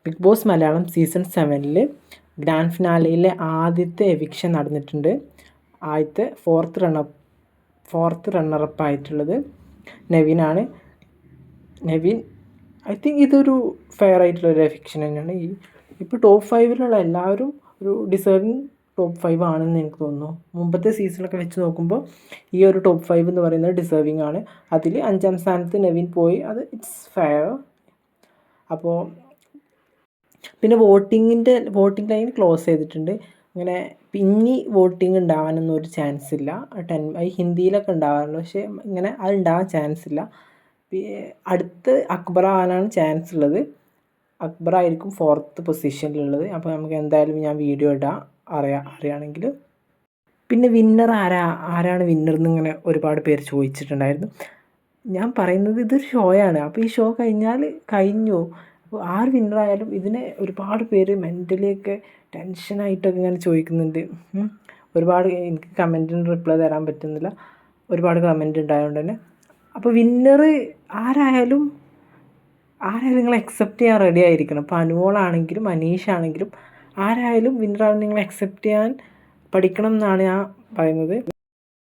Big Boss Malayalam season 7 grand ഫിനാലയിലെ ആദ്യത്തെ eviction നടന്നിട്ടുണ്ട്. ആദ്യത്തെ ഫോർത്ത് റണ്ണറപ്പ് ആയിട്ടുള്ളത് നെവിനാണ്. നെവിൻ ഐ തിങ്ക് ഇതൊരു ഫെയർ ആയിട്ടുള്ളൊരു എവിക്ഷൻ തന്നെയാണ്. ഇപ്പോൾ ടോപ്പ് 5 എല്ലാവരും ഒരു ഡിസേർവിങ് ടോപ്പ് 5 ആണെന്ന് എനിക്ക് തോന്നുന്നു. മുമ്പത്തെ സീസണൊക്കെ വെച്ച് നോക്കുമ്പോൾ ഈ ഒരു ടോപ്പ് 5 എന്ന് പറയുന്നത് ഡിസേർവിങ് ആണ്. അതിൽ 5ാം സ്ഥാനത്ത് നെവിൻ പോയി, അത് ഇറ്റ്സ് ഫെയർ. അപ്പോൾ പിന്നെ വോട്ടിംഗ് ലൈൻ ക്ലോസ് ചെയ്തിട്ടുണ്ട്. ഇങ്ങനെ പിന്നെ വോട്ടിംഗ് ഉണ്ടാവാനൊന്നും ഒരു ചാൻസ് ഇല്ല. ഹിന്ദിയിലൊക്കെ ഉണ്ടാവാറുണ്ട്, പക്ഷേ ഇങ്ങനെ അത് ഉണ്ടാവാൻ ചാൻസ് ഇല്ല. അടുത്ത് അക്ബർ ആവാനാണ് ചാൻസ് ഉള്ളത്. അക്ബർ ആയിരിക്കും 4th പൊസിഷനിലുള്ളത്. അപ്പോൾ നമുക്ക് എന്തായാലും ഞാൻ വീഡിയോ ഇടാം അറിയുകയാണെങ്കിൽ. പിന്നെ വിന്നർ ആരാണ് വിന്നർ എന്നിങ്ങനെ ഒരുപാട് പേര് ചോദിച്ചിട്ടുണ്ടായിരുന്നു. ഞാൻ പറയുന്നത് ഇതൊരു ഷോയാണ്. അപ്പോൾ ഈ ഷോ കഴിഞ്ഞു. അപ്പോൾ ആര് വിന്നറായാലും ഇതിനെ ഒരുപാട് പേര് മെൻ്റലിയൊക്കെ ടെൻഷനായിട്ടൊക്കെ ഇങ്ങനെ ചോദിക്കുന്നുണ്ട്. ഒരുപാട് എനിക്ക് കമൻറ്റിന് റിപ്ലൈ തരാൻ പറ്റുന്നില്ല, ഒരുപാട് കമൻറ്റ് ഉണ്ടായതുകൊണ്ട് തന്നെ. അപ്പോൾ വിന്നർ ആരായാലും നിങ്ങൾ അക്സെപ്റ്റ് ചെയ്യാൻ റെഡി ആയിരിക്കണം. ഇപ്പോൾ അനുമോളാണെങ്കിലും അനീഷാണെങ്കിലും ആരായാലും വിന്നറാണ് നിങ്ങൾ അക്സെപ്റ്റ് ചെയ്യാൻ പഠിക്കണം എന്നാണ് ഞാൻ പറയുന്നത്.